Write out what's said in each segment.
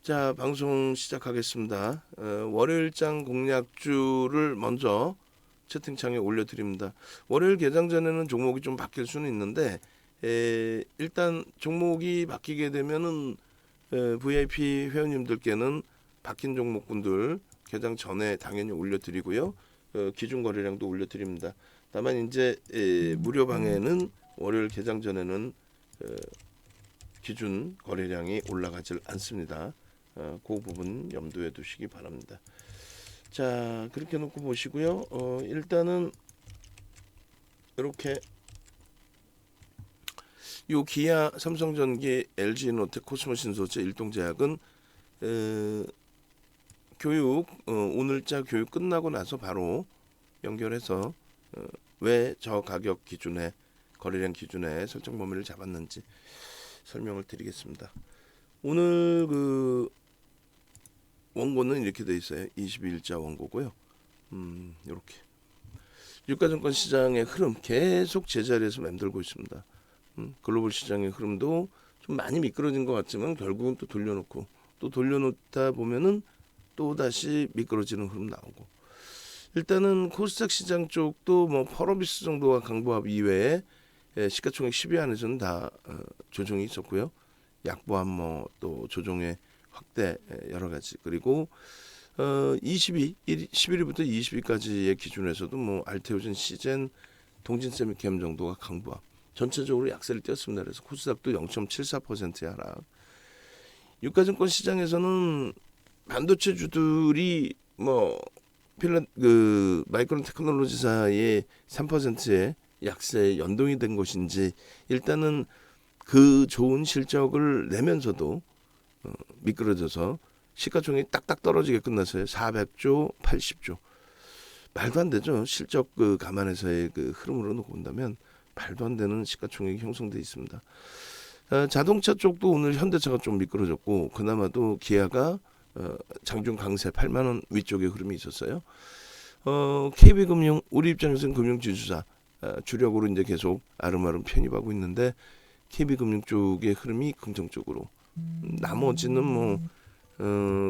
자, 방송 시작하겠습니다. 월요일장 공략주를 먼저 채팅창에 올려드립니다. 월요일 개장 전에는 종목이 좀 바뀔 수는 있는데 일단 종목이 바뀌게 되면은 VIP 회원님들께는 바뀐 종목분들 개장 전에 당연히 올려드리고요. 기준 거래량도 올려드립니다. 다만 이제 무료방에는 월요일 개장 전에는 기준 거래량이 올라가질 않습니다. 그 부분 염두에 두시기 바랍니다. 자, 그렇게 놓고 보시고요. 일단은 이렇게 요 기아, 삼성전기, LG노트, 코스모신소재, 일동제약은 교육 오늘자 교육 끝나고 나서 바로 연결해서 왜 저 가격 기준에 거래량 기준에 설정 범위를 잡았는지 설명을 드리겠습니다. 오늘 그 원고는 이렇게 돼 있어요. 22일자 원고고요. 이렇게 유가증권 시장의 흐름 계속 제자리에서 맴돌고 있습니다. 글로벌 시장의 흐름도 좀 많이 미끄러진 것 같지만 결국은 또 돌려놓고 또 돌려놓다 보면은 또 다시 미끄러지는 흐름 나오고, 일단은 코스닥 시장 쪽도 뭐 펄어비스 정도가 강보합 이외에 시가총액 10위 안에서는 다 조정이 있었고요. 약보합 뭐 또 조정의 확대 여러 가지, 그리고 11위부터 20위까지의 기준에서도 뭐 알테오젠, 시젠, 동진세미캠 정도가 강보합, 전체적으로 약세를 띄었습니다. 그래서 코스닥도 0.74%의 하락. 유가증권 시장에서는 반도체주들이 뭐 마이크론 테크놀로지사의 3%의 약세에 연동이 된 것인지 일단은 그 좋은 실적을 내면서도 미끄러져서 시가총액이 딱딱 떨어지게 끝났어요. 400조, 80조. 말도 안 되죠. 실적 그 감안해서의 그 흐름으로 놓고 본다면 말도 안 되는 시가총액이 형성돼 있습니다. 자동차 쪽도 오늘 현대차가 좀 미끄러졌고, 그나마도 기아가 장중 강세 8만 원 위쪽의 흐름이 있었어요. KB금융, 우리 입장에서는 금융지주사 주력으로 이제 계속 아름아름 편입하고 있는데 KB금융 쪽의 흐름이 긍정적으로, 나머지는 뭐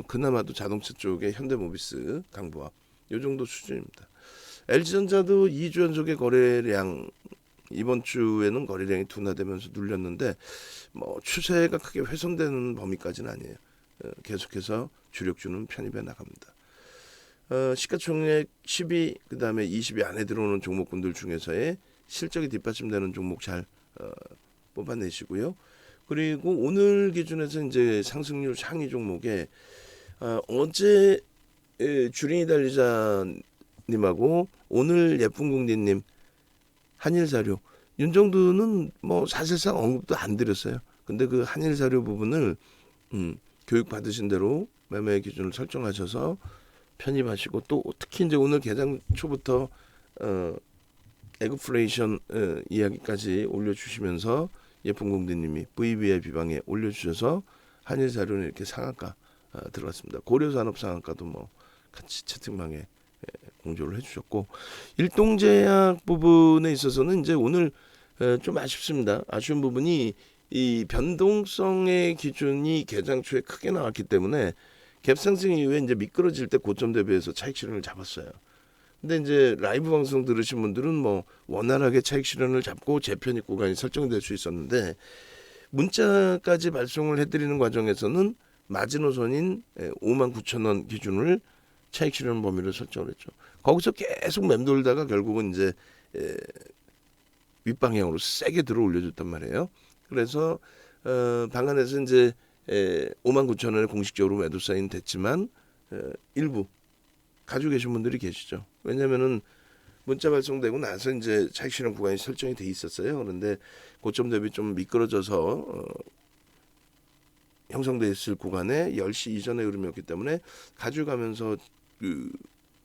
그나마도 자동차 쪽의 현대모비스 강보합 이 정도 수준입니다. LG전자도 2주 연속의 거래량, 이번 주에는 거래량이 둔화되면서 눌렸는데 뭐 추세가 크게 훼손되는 범위까지는 아니에요. 계속해서 주력주는 편입해 나갑니다. 시가총액 10위, 그 다음에 20위 안에 들어오는 종목군들 중에서의 실적이 뒷받침되는 종목 잘 뽑아내시고요. 그리고 오늘 기준에서 이제 상승률 상위 종목에 어제 주린이 달리자님하고 오늘 예쁜공디님 한일사료, 윤정두는 뭐 사실상 언급도 안 드렸어요. 근데 그 한일사료 부분을 교육 받으신 대로 매매 기준을 설정하셔서 편입하시고, 또 특히 이제 오늘 개장 초부터 에그플레이션 이야기까지 올려주시면서 예쁜공디님이 VVIP방에 올려주셔서 한일사료는 이렇게 상한가 들어갔습니다. 고려산업 상한가도 뭐 같이 채팅방에 공조를 해주셨고, 일동제약 부분에 있어서는 이제 오늘 좀 아쉽습니다. 아쉬운 부분이 이 변동성의 기준이 개장 초에 크게 나왔기 때문에 갭상승 이후에 이제 미끄러질 때 고점 대비해서 차익 실현을 잡았어요. 근데 이제 라이브 방송 들으신 분들은 뭐 원활하게 차익 실현을 잡고 재편입 구간이 설정될 수 있었는데, 문자까지 발송을 해드리는 과정에서는 마지노선인 59,000원 기준을 차익 실현 범위를 설정을 했죠. 거기서 계속 맴돌다가 결국은 이제 윗방향으로 세게 들어 올려줬단 말이에요. 그래서 방안에서 이제 59,000원에 공식적으로 매도 사인 됐지만 일부 가지고 계신 분들이 계시죠. 왜냐면은 문자 발송되고 나서 이제 차익 실현 구간이 설정이 돼 있었어요. 그런데 고점 대비 좀 미끄러져서 형성돼 있을 구간에 10시 이전의 흐름이었기 때문에 가져가면서 그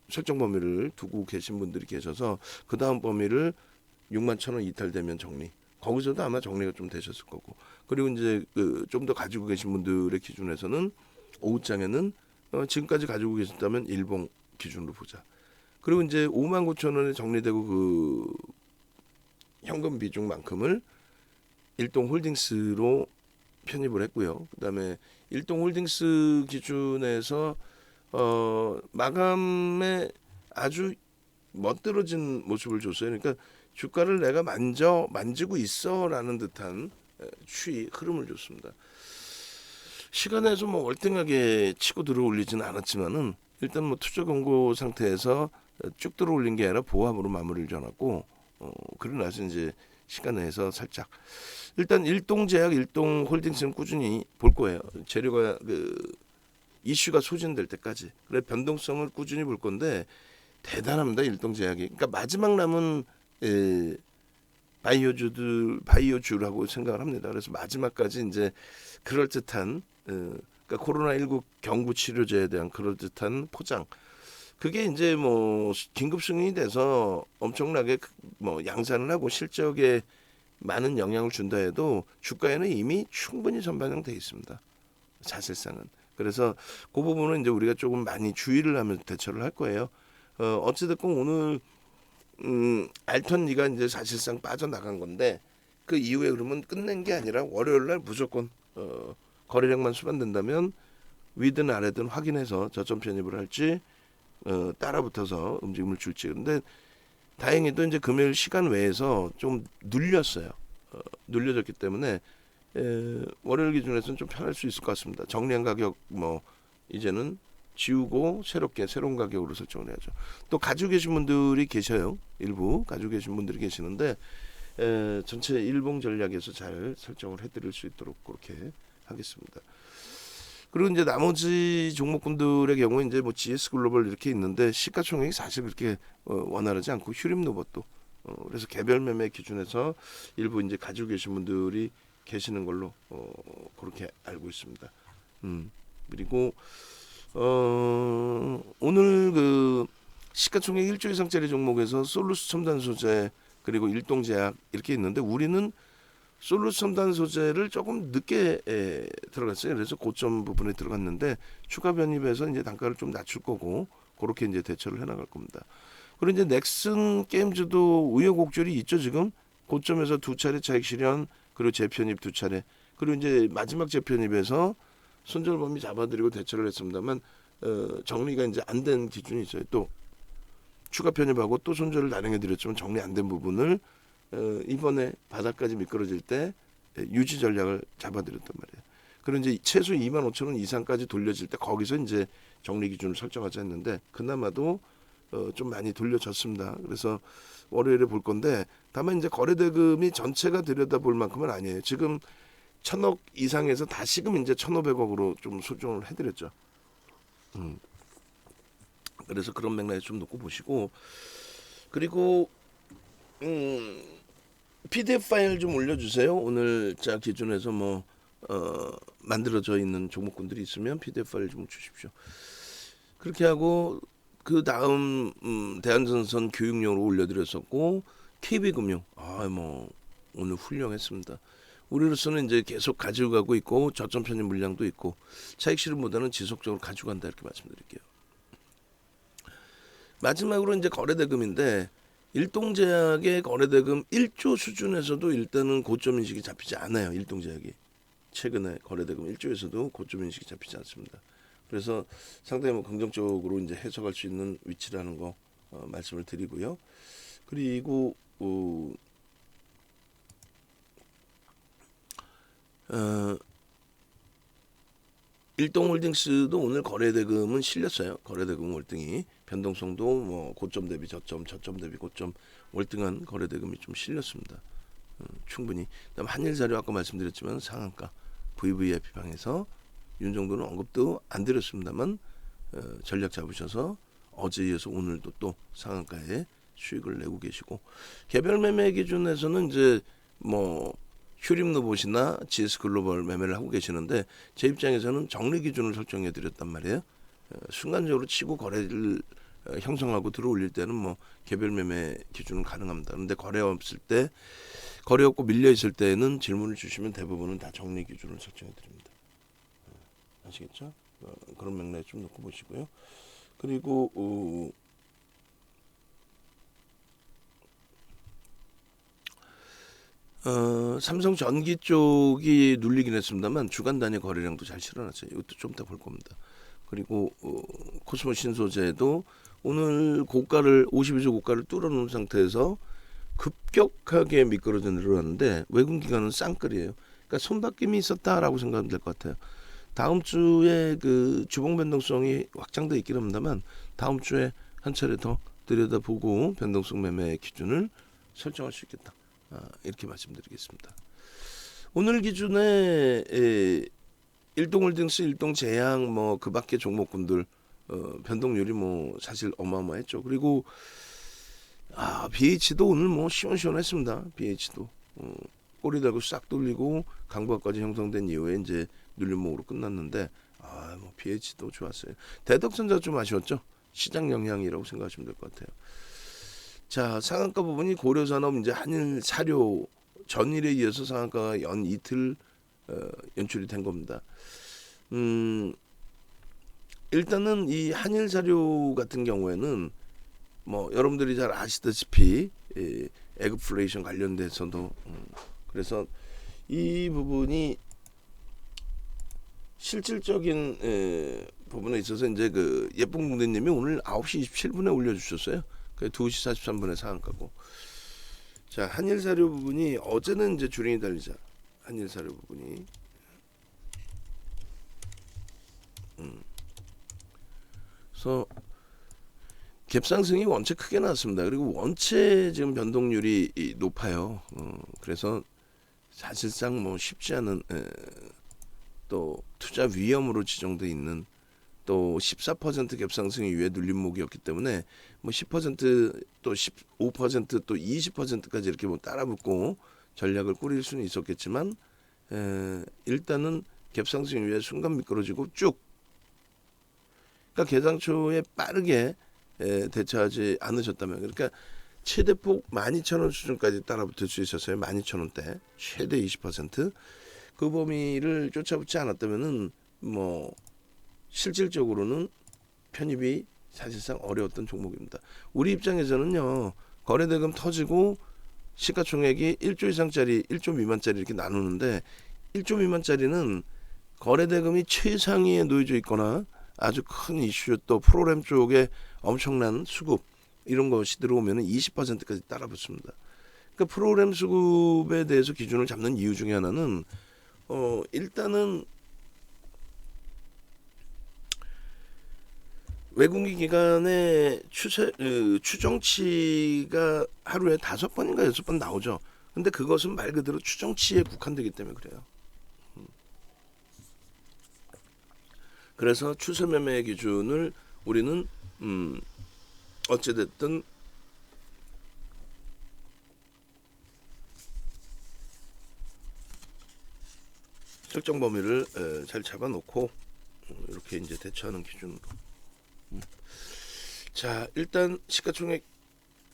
설정 범위를 두고 계신 분들이 계셔서 그 다음 범위를 61,000원 이탈되면 정리, 거기서도 아마 정리가 좀 되셨을 거고, 그리고 이제 좀 더 가지고 계신 분들의 기준에서는 오후장에는 지금까지 가지고 계셨다면 일봉 기준으로 보자. 그리고 이제 59,000원에 정리되고 그 현금 비중만큼을 일동 홀딩스로 편입을 했고요. 그다음에 일동홀딩스 기준에서 마감에 아주 멋들어진 모습을 줬어요. 그러니까 주가를 내가 만지고 있어라는 듯한 흐름을 줬습니다. 시간에서 뭐 월등하게 치고 들어올리지는 않았지만은 일단 뭐 투자 권고 상태에서 쭉 들어올린 게 아니라 보합으로 마무리를 져놨고 그러고 나서 이제 시간에서 살짝 일단 일동제약, 일동홀딩스는 꾸준히 볼 거예요. 재료가 이슈가 소진될 때까지. 그래 변동성을 꾸준히 볼 건데 대단합니다. 일동제약이. 그러니까 마지막 남은 바이오주라고 생각을 합니다. 그래서 마지막까지 이제 그럴듯한 그러니까 코로나19 경구 치료제에 대한 그럴듯한 포장. 그게 이제 뭐 긴급 승인이 돼서 엄청나게 뭐 양산을 하고 실적에 많은 영향을 준다 해도 주가에는 이미 충분히 전반영돼 있습니다. 사실상은. 그래서 그 부분은 이제 우리가 조금 많이 주의를 하면서 대처를 할 거예요. 어찌됐건 오늘 알턴니가 이제 사실상 빠져나간 건데 그 이후에 그러면 끝낸 게 아니라 월요일 날 무조건 거래량만 수반된다면 위든 아래든 확인해서 저점 편입을 할지 따라붙어서 움직임을 줄지. 근데 다행히도 이제 금요일 시간 외에서 좀 눌렸어요. 눌려졌기 때문에 월요일 기준에서는 좀 편할 수 있을 것 같습니다. 정리한 가격 뭐 이제는 지우고 새로운 가격으로 설정을 해야죠. 또 가지고 계신 분들이 계셔요. 일부 가지고 계신 분들이 계시는데 전체 일봉 전략에서 잘 설정을 해드릴 수 있도록 그렇게 하겠습니다. 그리고 이제 나머지 종목군들의 경우 이제 뭐 GS 글로벌 이렇게 있는데 시가총액이 사실 그렇게 원활하지 않고 휴림 로봇도 그래서 개별 매매 기준에서 일부 이제 가지고 계신 분들이 계시는 걸로 그렇게 알고 있습니다. 그리고 오늘 그 시가총액 1조 이상짜리 종목에서 솔루스 첨단 소재 그리고 일동제약 이렇게 있는데 우리는 솔루스 첨단 소재를 조금 늦게 들어갔어요. 그래서 고점 부분에 들어갔는데 추가 변입해서 이제 단가를 좀 낮출 거고 그렇게 이제 대처를 해나갈 겁니다. 그리고 이제 넥슨 게임즈도 우여곡절이 있죠. 지금 고점에서 두 차례 차익 실현 그리고 재편입 두 차례 그리고 이제 마지막 재편입에서 손절 범위 잡아드리고 대처를 했습니다만 정리가 이제 안 된 기준이 있어요. 또 추가 편입하고 또 손절을 단행해드렸지만 정리 안 된 부분을 이번에 바닥까지 미끄러질 때 유지 전략을 잡아드렸단 말이에요. 그리고 이제 최소 25,000원 이상까지 돌려질 때 거기서 이제 정리 기준을 설정하자 했는데 그나마도 좀 많이 돌려졌습니다. 그래서 월요일에 볼 건데 다만 이제 거래대금이 전체가 들여다볼 만큼은 아니에요. 지금 1,000억 이상에서 다시금 이제 1,500억으로 좀 조정을 해드렸죠. 그래서 그런 맥락에 좀 놓고 보시고 그리고 PDF 파일 좀 올려주세요. 오늘 자 기준에서 뭐 만들어져 있는 종목군들이 있으면 PDF 파일 좀 주십시오. 그렇게 하고 그 다음 대한전선 교육용으로 올려드렸었고 KB금융 뭐 오늘 훌륭했습니다. 우리로서는 이제 계속 가지고 가고 있고 저점 편입 물량도 있고 차익 실현보다는 지속적으로 가지고 간다 이렇게 말씀드릴게요. 마지막으로 이제 거래대금인데 일동제약의 거래대금 1조 수준에서도 일단은 고점 인식이 잡히지 않아요. 일동제약이 최근에 거래대금 1조에서도 고점 인식이 잡히지 않습니다. 그래서 상당히 뭐 긍정적으로 이제 해석할 수 있는 위치라는 거 말씀을 드리고요. 그리고 일동홀딩스도 오늘 거래대금은 실렸어요. 거래대금 월등히 변동성도 뭐 고점 대비 저점 대비 고점 월등한 거래대금이 좀 실렸습니다. 충분히. 그다음 한일사료 아까 말씀드렸지만 상한가 VVIP 방에서 윤 정도는 언급도 안 드렸습니다만 전략 잡으셔서 어제에 이어서 오늘도 또 상한가에 수익을 내고 계시고 개별 매매 기준에서는 이제 뭐 휴림 로봇이나 GS 글로벌 매매를 하고 계시는데 제 입장에서는 정리 기준을 설정해 드렸단 말이에요. 순간적으로 치고 거래를 형성하고 들어올릴 때는 뭐 개별 매매 기준은 가능합니다. 그런데 거래 없고 밀려 있을 때는 질문을 주시면 대부분은 다 정리 기준을 설정해 드립니다. 아시겠죠? 그런 맥락에 좀 놓고 보시고요. 그리고 삼성전기 쪽이 눌리긴 했습니다만 주간 단위 거래량도 잘 실어놨어요. 이것도 좀 이따 볼 겁니다. 그리고 코스모 신소재도 오늘 고가를 52주 고가를 뚫어놓은 상태에서 급격하게 미끄러져 내려왔는데 외국 기관은 쌍끌이에요. 그러니까 손바뀜이 있었다라고 생각하면 될 것 같아요. 다음 주에 그 주봉 변동성이 확장돼 있긴 합니다만 다음 주에 한 차례 더 들여다보고 변동성 매매 기준을 설정할 수 있겠다. 이렇게 말씀드리겠습니다. 오늘 기준에 일동홀딩스, 일동제약 뭐 그밖에 종목군들 변동률이 뭐 사실 어마어마했죠. 그리고 BH도 오늘 뭐 시원시원했습니다. BH도 꼬리 달고 싹 돌리고 강보까지 형성된 이후에 이제 눌림목으로 끝났는데 뭐 BH도 좋았어요. 대덕선자 좀 아쉬웠죠. 시장 영향이라고 생각하시면 될 것 같아요. 자, 상한가 부분이 고려산업 이제 한일 사료 전일에 이어서 상한가가 연 이틀 연출이 된 겁니다. 일단은 이 한일 사료 같은 경우에는 뭐 여러분들이 잘 아시다시피 에그플레이션 관련돼서도 그래서 이 부분이 실질적인 부분에 있어서 이제 그 예쁜 공대님이 오늘 9시 27분에 올려주셨어요. 2시 43분에 상한가고. 자, 한일사료 부분이 어제는 이제 주린이 달리자. 한일사료 부분이. 그래서 갭상승이 원체 크게 나왔습니다. 그리고 원체 지금 변동률이 높아요. 그래서 사실상 뭐 쉽지 않은 또 투자 위험으로 지정돼 있는 또 14% 갭상승 이후에 눌림목이었기 때문에 뭐 10%또 15%또 20%까지 이렇게 뭐 따라붙고 전략을 꾸릴 수는 있었겠지만 일단은 갭상승 이후에 순간 미끄러지고 쭉 그러니까 개장 초에 빠르게 대처하지 않으셨다면 그러니까 최대폭 12,000원 수준까지 따라붙을 수 있었어요. 12,000원대 최대 20%. 그 범위를 쫓아붙지 않았다면은 뭐 실질적으로는 편입이 사실상 어려웠던 종목입니다. 우리 입장에서는요. 거래대금 터지고 시가총액이 1조 이상짜리 1조 미만짜리 이렇게 나누는데 1조 미만짜리는 거래대금이 최상위에 놓여져 있거나 아주 큰 이슈 또 프로그램 쪽에 엄청난 수급 이런 것이 들어오면 20%까지 따라붙습니다. 그러니까 프로그램 수급에 대해서 기준을 잡는 이유 중에 하나는 일단은 외국인 기관의 추정치가 하루에 5번인가 6번 나오죠. 근데 그것은 말 그대로 추정치에 국한되기 때문에 그래요. 그래서 추세 매매 기준을 우리는 어찌됐든 설정 범위를 잘 잡아놓고 이렇게 이제 대처하는 기준으로. 자, 일단 시가총액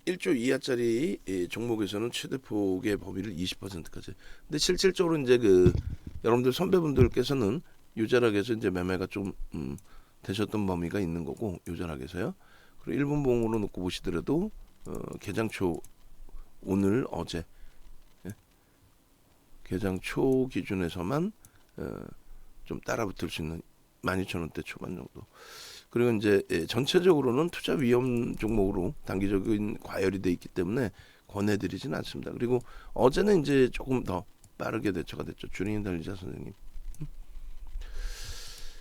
1조 이하짜리 종목에서는 최대폭의 범위를 20%까지. 근데 실질적으로 이제 그 여러분들 선배분들께서는 유자락에서 이제 매매가 좀 되셨던 범위가 있는 거고 유자락에서요. 그리고 일분봉으로 놓고 보시더라도 개장초 오늘 어제 개장초 기준에서만 좀 따라붙을 수 있는 12,000원대 초반 정도. 그리고 이제 전체적으로는 투자 위험 종목으로 단기적인 과열이 돼 있기 때문에 권해드리진 않습니다. 그리고 어제는 이제 조금 더 빠르게 대처가 됐죠. 주린이 달리자 선생님.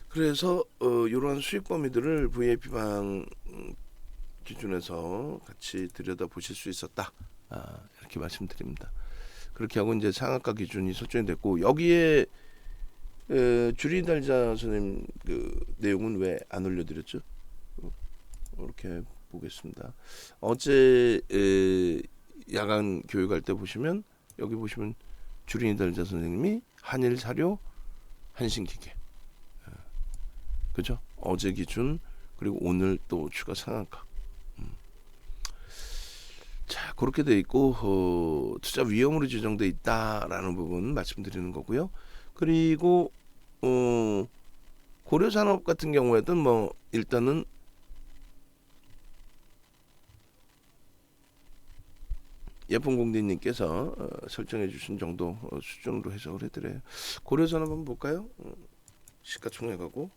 그래서 이러한 수익 범위들을 VIP방 기준에서 같이 들여다 보실 수 있었다. 이렇게 말씀드립니다. 그렇게 하고 이제 상한가 기준이 설정이 됐고 여기에 주린이 달리자 선생님 그 내용은 왜 안 올려드렸죠? 이렇게 보겠습니다. 어제 야간 교육할 때 보시면 여기 보시면 주린이 달리자 선생님이 한일 사료 한신기계 그죠? 어제 기준 그리고 오늘 또 추가 상한가. 자 그렇게 돼 있고 투자 위험으로 지정돼 있다라는 부분 말씀드리는 거고요. 그리고 고려산업 같은 경우에도 뭐 일단은 예쁜 공디님께서 설정해 주신 정도 수준으로 해석을 해드려요. 고려선 한번 볼까요? 시가총액하고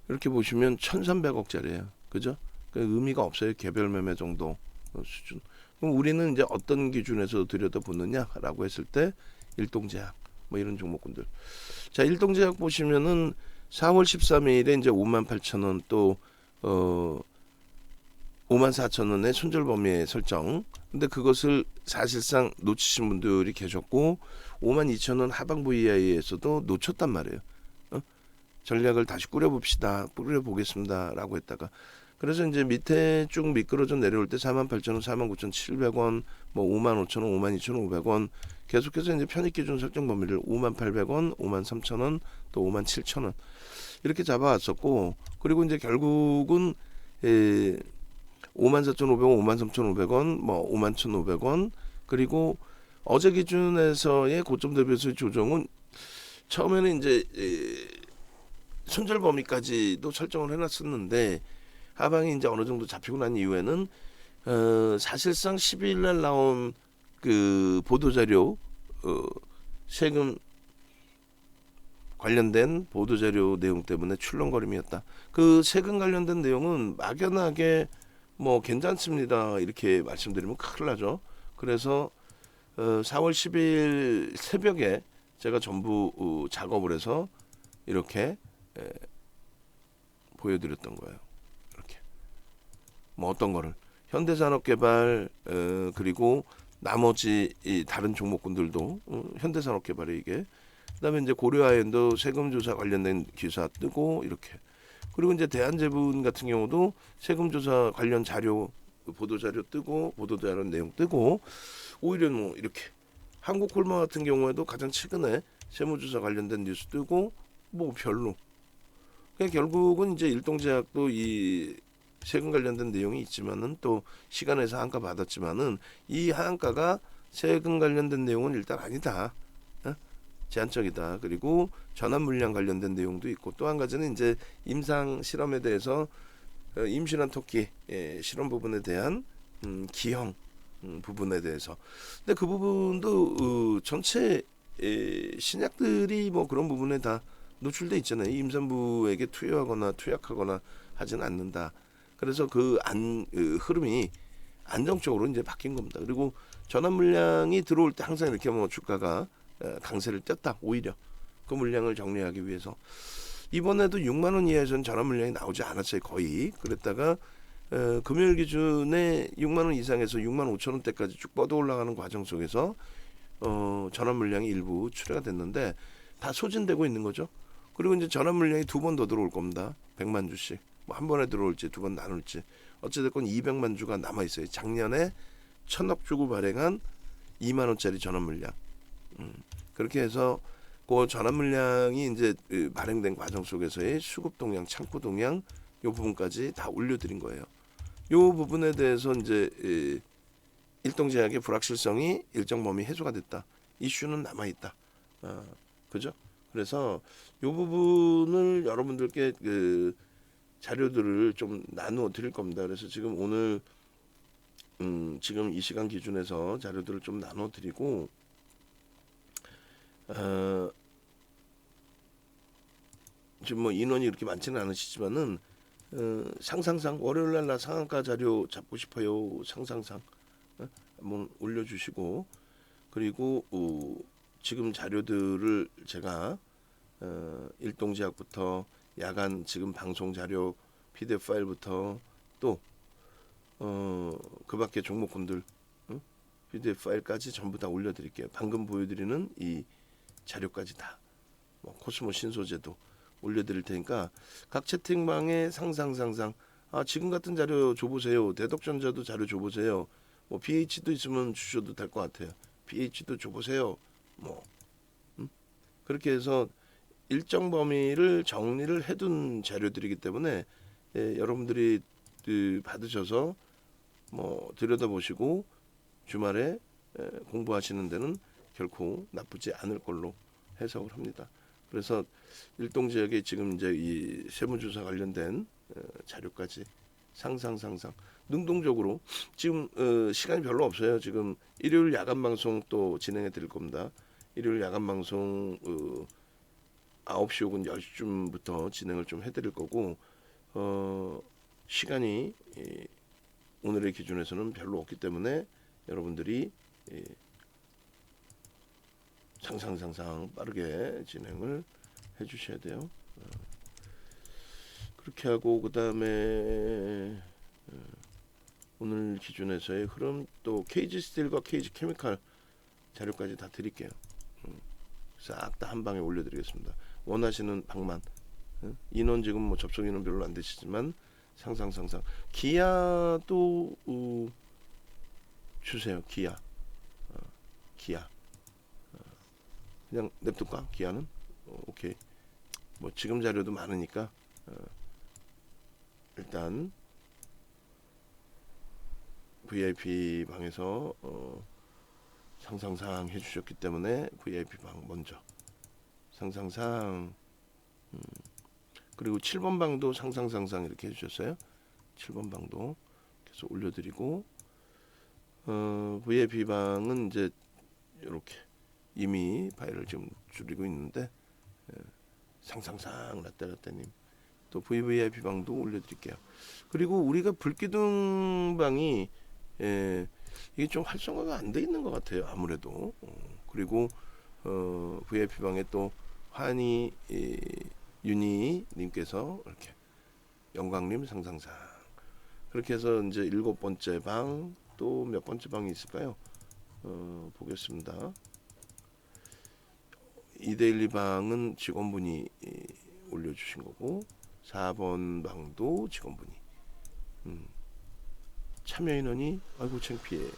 이렇게 보시면 1,300억짜리예요. 그죠? 그 의미가 없어요. 개별 매매 정도 수준. 그럼 우리는 이제 어떤 기준에서 들여다보느냐라고 했을 때 일동제약 뭐 이런 종목군들. 자, 일동제약 보시면은 4월 13일에 이제 58,000원 또 54,000원의 손절 범위의 설정. 근데 그것을 사실상 놓치신 분들이 계셨고 52,000원 하방부 이하에서도 놓쳤단 말이에요. 전략을 다시 꾸려봅시다. 꾸려보겠습니다라고 했다가 그래서 이제 밑에 쭉 미끄러져 내려올 때 48,000원, 49,700원, 뭐 55,000원, 52,500원 계속해서 이제 편입 기준 설정 범위를 58,000원, 53,000원, 또 57,000원 이렇게 잡아왔었고 그리고 이제 결국은 54,500원, 53,500원, 뭐 51,500원 그리고 어제 기준에서의 고점 대비해서의 조정은 처음에는 이제 손절 범위까지도 설정을 해놨었는데 하방이 이제 어느 정도 잡히고 난 이후에는 사실상 12일 날 나온 그 보도자료 세금 관련된 보도자료 내용 때문에 출렁거림이었다. 그 세금 관련된 내용은 막연하게 뭐 괜찮습니다 이렇게 말씀드리면 큰일 나죠. 그래서 4월 10일 새벽에 제가 전부 작업을 해서 이렇게 보여드렸던 거예요. 이렇게 뭐 어떤 거를 현대산업개발 그리고 나머지 이 다른 종목군들도 현대산업개발이 이게 그다음에 이제 고려아연도 세금조사 관련된 기사 뜨고 이렇게 그리고 이제 대한제분 같은 경우도 세금조사 관련 자료 보도자료 뜨고 보도자료 내용 뜨고 오히려 뭐 이렇게 한국콜마 같은 경우에도 가장 최근에 세무조사 관련된 뉴스 뜨고 뭐 별로 그러니까 결국은 이제 일동제약도 이 세금 관련된 내용이 있지만은 또 시간에서 한가 받았지만은 이 한가가 세금 관련된 내용은 일단 아니다. 제한적이다. 그리고 전환 물량 관련된 내용도 있고 또 한 가지는 이제 임상 실험에 대해서 임신한 토끼 실험 부분에 대한 기형 부분에 대해서. 근데 그 부분도 전체 신약들이 뭐 그런 부분에 다 노출돼 있잖아요. 임산부에게 투여하거나 투약하거나 하지는 않는다. 그래서 그 흐름이 안정적으로 이제 바뀐 겁니다. 그리고 전환 물량이 들어올 때 항상 이렇게 뭐 주가가 강세를 떴다. 오히려 그 물량을 정리하기 위해서 이번에도 6만 원 이하에서는 전환 물량이 나오지 않았어요. 거의 그랬다가 금요일 기준에 6만 원 이상에서 6만 5천 원대까지 쭉 뻗어 올라가는 과정 속에서 전환 물량이 일부 출회가 됐는데 다 소진되고 있는 거죠. 그리고 이제 전환 물량이 두 번 더 들어올 겁니다. 100만 주씩. 뭐 한 번에 들어올지 두 번 나눌지. 어찌됐건 200만 주가 남아 있어요. 작년에 1,000억 주고 발행한 2만 원짜리 전환 물량. 그렇게 해서 그 전환 물량이 이제 발행된 과정 속에서의 수급 동향, 창고 동향 요 부분까지 다 올려드린 거예요. 요 부분에 대해서 이제 일동제약의 불확실성이 일정 범위 해소가 됐다. 이슈는 남아 있다. 그죠? 그래서 요 부분을 여러분들께 그 자료들을 좀 나누어 드릴 겁니다. 그래서 지금 오늘 지금 이 시간 기준에서 자료들을 좀 나눠 드리고 지금 뭐 인원이 이렇게 많지는 않으시지만은 상상상 월요일날 나 상한가 자료 잡고 싶어요. 상상상 한번 올려주시고 그리고 지금 자료들을 제가 일동제약부터 야간 지금 방송 자료 PDF 파일부터 또 그밖에 종목군들 PDF 파일까지 전부 다 올려드릴게요. 방금 보여드리는 이 자료까지 다 뭐 코스모 신소재도 올려드릴 테니까 각 채팅방에 상상 지금 같은 자료 줘보세요. 대덕전자도 자료 줘보세요. 뭐 BH도 있으면 주셔도 될 것 같아요. BH도 줘보세요. 뭐 그렇게 해서 일정 범위를 정리를 해둔 자료들이기 때문에 여러분들이 받으셔서 뭐 들여다보시고 주말에 공부하시는 데는 결코 나쁘지 않을 걸로 해석을 합니다. 그래서 일동지역에 지금 이제 이 세무조사 관련된 자료까지 상상 능동적으로 지금 시간이 별로 없어요. 지금 일요일 야간 방송 또 진행해 드릴 겁니다. 일요일 야간 방송 9시 혹은 10시쯤부터 진행을 좀 해드릴 거고 시간이 오늘의 기준에서는 별로 없기 때문에 여러분들이 상상 빠르게 진행을 해주셔야 돼요. 그렇게 하고 그 다음에 오늘 기준에서의 흐름 또 KG 스틸과 KG 케미칼 자료까지 다 드릴게요. 싹 다 한 방에 올려드리겠습니다. 원하시는 방만. 인원 지금 뭐 접속 인원 별로 안 되시지만 상상 기아도 주세요. 기아 그냥 냅둘까? 기아는 오케이. 뭐 지금 자료도 많으니까 일단 VIP 방에서 상상상 해주셨기 때문에 VIP 방 먼저 상상상 그리고 7번 방도 상상 이렇게 해주셨어요. 7번 방도 계속 올려드리고 VIP 방은 이제 이렇게 이미 파일을 지금 줄이고 있는데 상상상 라떼라떼님 또 VVIP 방도 올려드릴게요. 그리고 우리가 불기둥 방이 이게 좀 활성화가 안 돼 있는 것 같아요. 아무래도 그리고 VIP 방에 또 환희 윤희님께서 이렇게 영광님 상상상 그렇게 해서 이제 7번째 방 또 몇 번째 방이 있을까요? 보겠습니다. 이데일리 방은 직원분이 올려주신 거고 4번 방도 직원분이 참여 인원이 아이고 창피해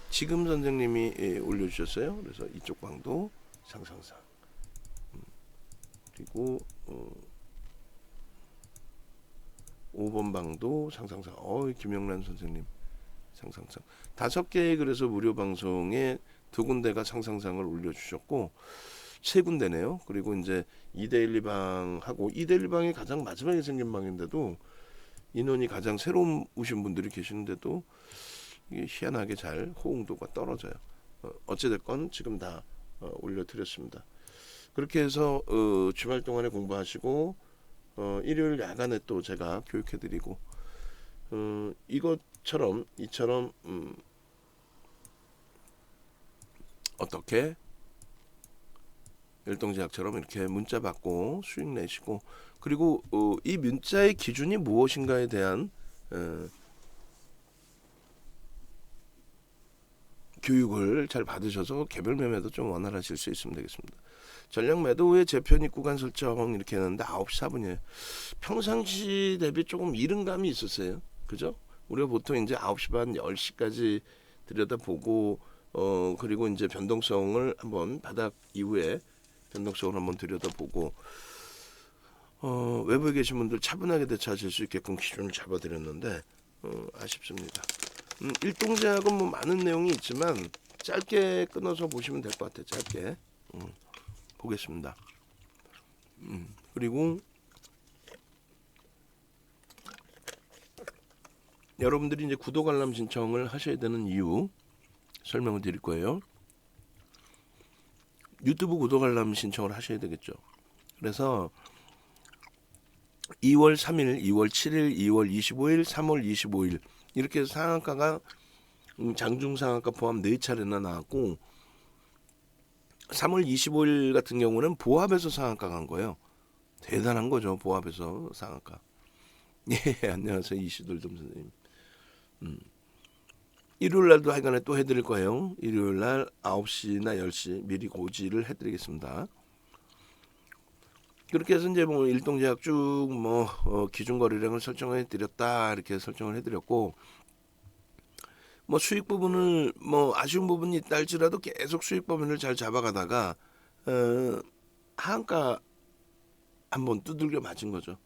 지금 선생님이 올려주셨어요. 그래서 이쪽 방도 상상상 그리고 5번 방도 상상상 김영란 선생님 상상상 5개의 그래서 무료 방송에 2군데가 상상상을 올려주셨고 3군데네요. 그리고 이제 2대1 방하고 2대1 방이 가장 마지막에 생긴 방인데도 인원이 가장 새로운 오신 분들이 계시는데도 이게 희한하게 잘 호응도가 떨어져요. 어찌됐건 지금 다 올려드렸습니다. 그렇게 해서 주말 동안에 공부하시고 일요일 야간에 또 제가 교육해드리고 이처럼 어떻게 일동제약처럼 이렇게 문자 받고 수익 내시고 그리고 이 문자의 기준이 무엇인가에 대한 교육을 잘 받으셔서 개별 매매도 좀 원활하실 수 있으면 되겠습니다. 전략 매도 후에 재편입 구간 설정 이렇게 했는데 9시 4분이에요. 평상시 대비 조금 이른 감이 있었어요. 그죠? 우리가 보통 이제 9시 반 10시까지 들여다보고 그리고 이제 변동성을 한번 바닥 이후에 변동성을 한번 들여다보고 외부에 계신 분들 차분하게 대처하실 수 있게끔 기준을 잡아드렸는데 아쉽습니다. 일동제약은 뭐 많은 내용이 있지만 짧게 끊어서 보시면 될 것 같아요. 짧게 보겠습니다. 그리고 여러분들이 이제 구독 알람 신청을 하셔야 되는 이유 설명을 드릴 거예요. 유튜브 구독 알람 신청을 하셔야 되겠죠. 그래서 2월 3일, 2월 7일, 2월 25일, 3월 25일 이렇게 해서 상한가가 장중 상한가 포함 4차례나 나왔고 3월 25일 같은 경우는 보합에서 상한가 간 거예요. 대단한 거죠. 보합에서 상한가. 예, 안녕하세요. 이시돌돔 선생님. 일요일날도 하여간에 또 해드릴 거예요. 일요일날 9시나 10시 미리 고지를 해드리겠습니다. 그렇게 해서 이제 뭐 일동제약 쭉 기준 거래량을 설정해 드렸다 이렇게 설정을 해드렸고 뭐 수익 부분을 아쉬운 부분이 있다 할지라도 계속 수익 범위를 잘 잡아가다가 하한가 한번 두들겨 맞은 거죠.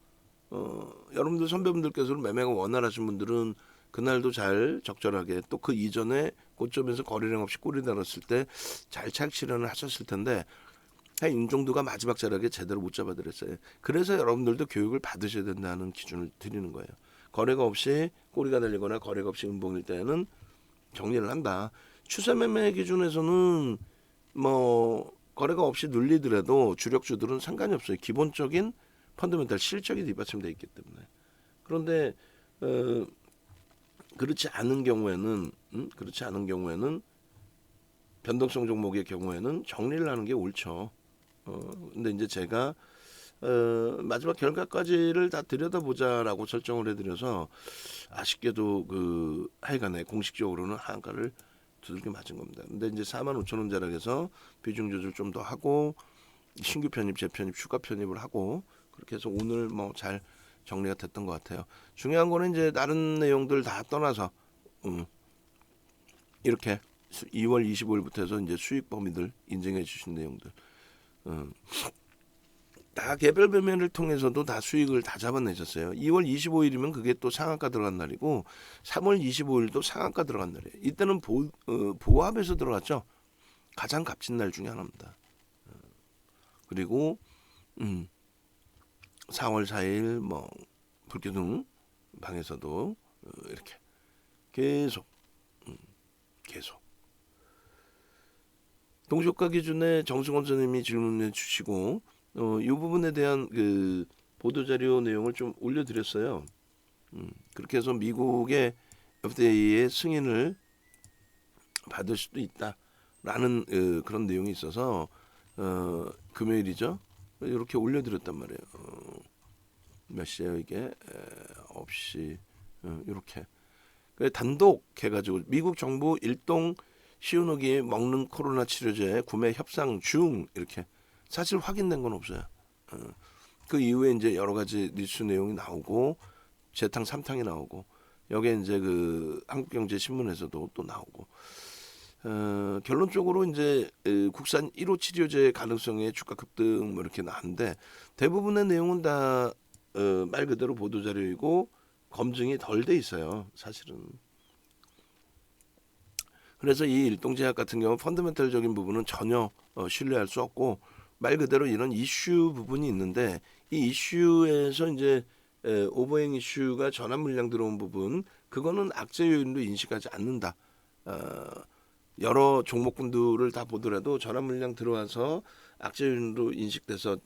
여러분들 선배분들께서는 매매가 원활하신 분들은 그날도 잘 적절하게 또 그 이전에 고점에서 거래량 없이 꼬리 달았을 때 잘 차익 실현을 하셨을 텐데 한 윤종도가 마지막 자락에 제대로 못 잡아들였어요. 그래서 여러분들도 교육을 받으셔야 된다는 기준을 드리는 거예요. 거래가 없이 꼬리가 달리거나 거래가 없이 음봉일 때는 정리를 한다. 추세매매 기준에서는 뭐 거래가 없이 눌리더라도 주력주들은 상관이 없어요. 기본적인 펀더멘탈 실적이 뒷받침되어 있기 때문에. 그런데 그렇지 않은 경우에는 변동성 종목의 경우에는 정리를 하는 게 옳죠. 근데 이제 제가 마지막 결과까지를 다 들여다보자라고 설정을 해드려서 아쉽게도 그 하여간에 공식적으로는 하한가를 두들겨 맞은 겁니다. 근데 이제 45,000원 자락에서 비중 조절 좀 더 하고 신규 편입, 재편입, 추가 편입을 하고 그렇게 해서 오늘 뭐 잘 정리가 됐던 것 같아요. 중요한 거는 이제 다른 내용들 다 떠나서 이렇게 2월 25일부터 해서 이제 수익 범위들 인증해 주신 내용들 다 개별 매매를 통해서도 다 수익을 다 잡아내셨어요. 2월 25일이면 그게 또 상한가 들어간 날이고 3월 25일도 상한가 들어간 날이에요. 이때는 보합에서 들어갔죠. 가장 값진 날 중에 하나입니다. 그리고 4월 4일 뭐 불교등 방에서도 이렇게 계속 동시효과 기준에 정승원 선생님이 질문해 주시고 이 부분에 대한 그 보도자료 내용을 좀 올려드렸어요. 그렇게 해서 미국의 FDA의 승인을 받을 수도 있다라는 그런 내용이 있어서 금요일이죠. 이렇게 올려드렸단 말이에요. 몇 시에요 이게? 9시 이렇게 단독 해가지고 미국 정부 일동 시오노기 먹는 코로나 치료제 구매 협상 중 이렇게 사실 확인된 건 없어요. 그 이후에 이제 여러 가지 뉴스 내용이 나오고 재탕 3탕이 나오고 여기에 이제 그 한국경제신문에서도 또 나오고 결론적으로 이제 국산 1호 치료제 가능성의 주가 급등 뭐 이렇게 나왔는데 대부분의 내용은 다 말 그대로 보도자료이고 검증이 덜 돼 있어요. 사실은. 그래서 이 일동제약 같은 경우 펀더멘털적인 부분은 전혀 신뢰할 수 없고 말 그대로 이런 이슈 부분이 있는데 이 이슈에서 이제 오버행 이슈가 전환 물량 들어온 부분 그거는 악재 요인도 인식하지 않는다. 여러 종목군들을 다 보더라도 전환 물량 들어와서 악재 요인으로 인식돼서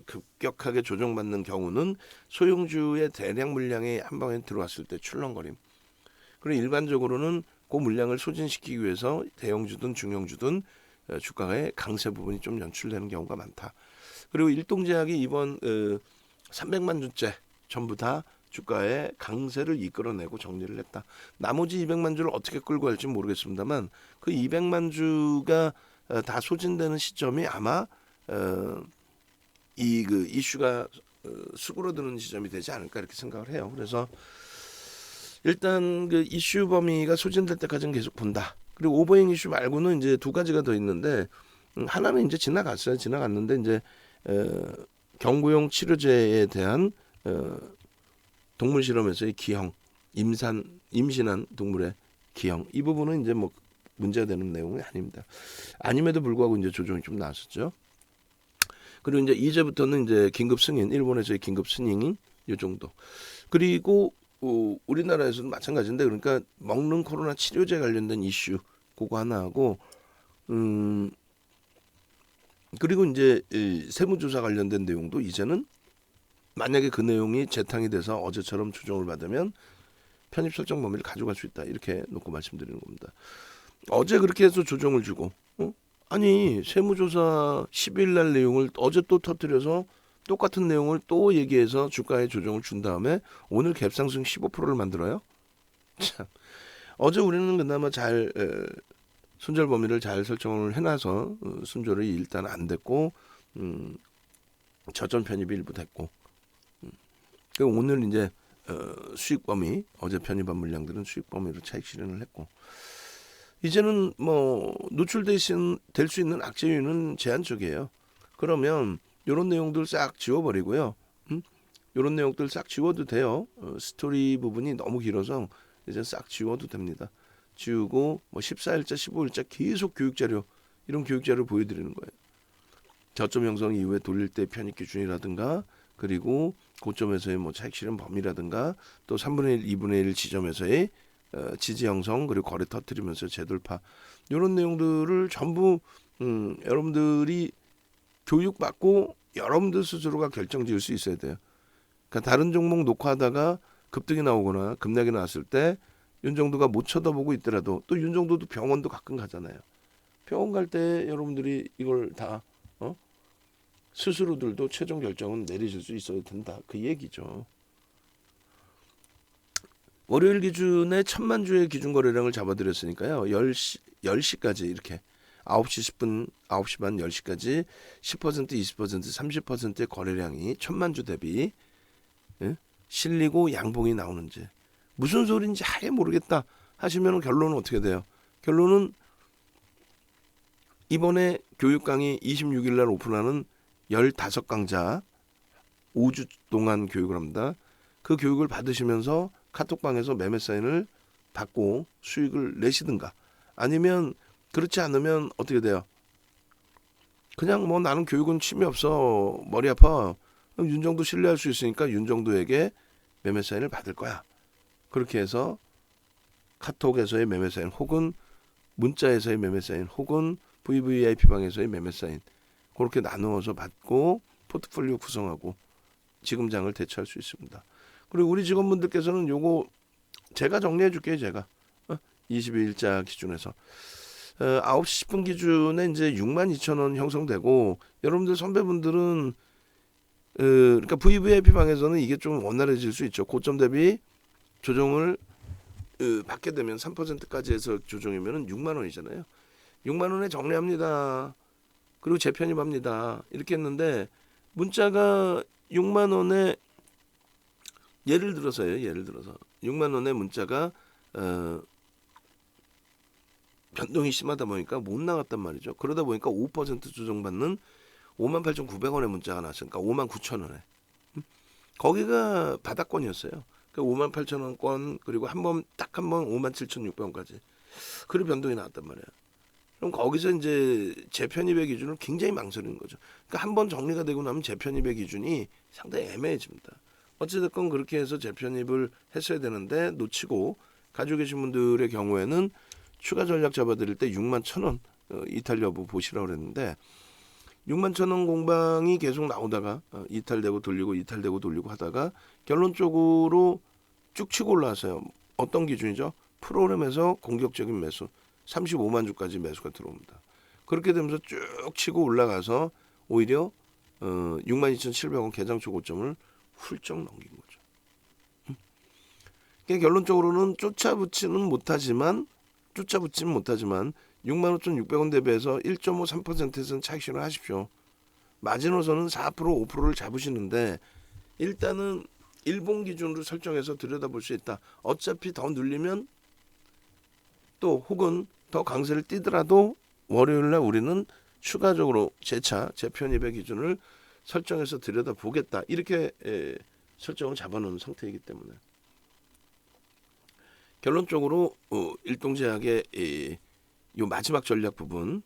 급격하게 조정받는 경우는 소형주의 대량 물량이 한 방에 들어왔을 때 출렁거림. 그리고 일반적으로는 그 물량을 소진시키기 위해서 대형주든 중형주든 주가의 강세 부분이 좀 연출되는 경우가 많다. 그리고 일동제약이 이번 300만 주째 전부 다 주가의 강세를 이끌어내고 정리를 했다. 나머지 200만 주를 어떻게 끌고 갈지 모르겠습니다만 그 200만 주가 다 소진되는 시점이 아마 이 그 이슈가 수그러드는 시점이 되지 않을까 이렇게 생각을 해요. 그래서 일단 그 이슈 범위가 소진될 때까지는 계속 본다. 그리고 오버행 이슈 말고는 이제 두 가지가 더 있는데 하나는 이제 지나갔어요. 지나갔는데 이제 경구용 치료제에 대한 동물 실험에서의 기형, 임신한 동물의 기형 이 부분은 이제 뭐 문제가 되는 내용이 아닙니다. 아님에도 불구하고 이제 조정이 좀 나왔었죠. 그리고 이제 이제부터는 이제 긴급 승인, 일본에서의 긴급 승인이 이 정도. 그리고 우리나라에서도 마찬가지인데 그러니까 먹는 코로나 치료제 관련된 이슈 그거 하나 하고 그리고 이제 세무조사 관련된 내용도 이제는 만약에 그 내용이 재탕이 돼서 어제처럼 조정을 받으면 편입 설정 범위를 가져갈 수 있다 이렇게 놓고 말씀드리는 겁니다. 어제 그렇게 해서 조정을 주고 아니 세무조사 10일 날 내용을 어제 또 터뜨려서 똑같은 내용을 또 얘기해서 주가에 조정을 준 다음에 오늘 갭상승 15%를 만들어요. 참. 어제 우리는 그나마 잘 손절 범위를 잘 설정을 해놔서 손절이 일단 안 됐고 저점 편입이 일부 됐고 오늘 이제 수익 범위 어제 편입한 물량들은 수익 범위로 차익 실현을 했고 이제는 뭐 노출될 수 있는 악재 요인은 제한적이에요. 그러면 이런 내용들 싹 지워버리고요. 이런 내용들 싹 지워도 돼요. 스토리 부분이 너무 길어서 이제 싹 지워도 됩니다. 지우고 뭐 14일자 15일자 계속 교육자료 이런 교육자료 보여드리는 거예요. 저점 형성 이후에 돌릴 때 편입 기준이라든가 그리고 고점에서의 뭐 차익 실현 범위라든가 또 3분의 1, 2분의 1 지점에서의 지지 형성 그리고 거래 터뜨리면서 재돌파 이런 내용들을 전부 여러분들이 교육받고 여러분들 스스로가 결정 지을 수 있어야 돼요. 그러니까 다른 종목 녹화하다가 급등이 나오거나 급락이 나왔을 때 윤정도가 못 쳐다보고 있더라도 또 윤정도도 병원도 가끔 가잖아요. 병원 갈 때 여러분들이 이걸 다 스스로들도 최종 결정은 내리실 수 있어야 된다. 그 얘기죠. 월요일 기준에 1000만 주의 기준 거래량을 잡아드렸으니까요. 10시까지 이렇게 9시 10분, 9시 반 10시까지 10%, 20%, 30%의 거래량이 1000만 주 대비 실리고 양봉이 나오는지 무슨 소리인지 아예 모르겠다 하시면 결론은 어떻게 돼요? 결론은 이번에 교육 강의 26일 날 오픈하는 15강좌 5주 동안 교육을 합니다. 그 교육을 받으시면서 카톡방에서 매매 사인을 받고 수익을 내시든가 아니면 그렇지 않으면 어떻게 돼요? 그냥 뭐 나는 교육은 취미 없어 머리 아파 윤정도 신뢰할 수 있으니까 윤정도에게 매매 사인을 받을 거야. 그렇게 해서 카톡에서의 매매 사인 혹은 문자에서의 매매 사인 혹은 VVIP방에서의 매매 사인 그렇게 나누어서 받고 포트폴리오 구성하고 지금장을 대처할 수 있습니다. 그리고 우리 직원분들께서는 요거 제가 정리해 줄게요. 제가 22일자 기준에서 9시 10분 기준에 이제 62,000원 형성되고 여러분들 선배분들은 그러니까 VVIP 방에서는 이게 좀 원활해질 수 있죠. 고점 대비 조정을 받게 되면 3%까지 해서 조정이면 6만 원이잖아요. 6만 원에 정리합니다. 그리고 재편입합니다. 이렇게 했는데 문자가 6만 원에 예를 들어서 6만 원의 문자가 변동이 심하다 보니까 못 나갔단 말이죠. 그러다 보니까 5% 조정받는 58,900원의 문자가 나왔으니까 59,000원에 거기가 바닥권이었어요. 그러니까 58,000원권 그리고 딱 한 번 57,600원까지 그런 변동이 나왔단 말이에요. 그럼 거기서 이제 재편입의 기준을 굉장히 망설이는 거죠. 그러니까 한 번 정리가 되고 나면 재편입의 기준이 상당히 애매해집니다. 어찌됐건 그렇게 해서 재편입을 했어야 되는데 놓치고 가지고 계신 분들의 경우에는 추가 전략 잡아드릴 때 61,000원 이탈 여부 보시라고 그랬는데 61,000원 공방이 계속 나오다가 이탈되고 돌리고 이탈되고 돌리고 하다가 결론적으로 쭉 치고 올라왔어요. 어떤 기준이죠? 프로그램에서 공격적인 매수 35만 주까지 매수가 들어옵니다. 그렇게 되면서 쭉 치고 올라가서 오히려 62,700원 개장초 고점을 훌쩍 넘긴 거죠. 그러니까 결론적으로는 쫓아붙지는 못하지만 65,600원 대비해서 1.53%에서는 차익 실현 하십시오. 마지노선은 4% 5%를 잡으시는데 일단은 일본 기준으로 설정해서 들여다볼 수 있다. 어차피 더 눌리면 또 혹은 더 강세를 띄더라도 월요일날 우리는 추가적으로 재편입의 기준을 설정해서 들여다보겠다. 이렇게 설정을 잡아놓은 상태이기 때문에 결론적으로 일동제약의 이 마지막 전략 부분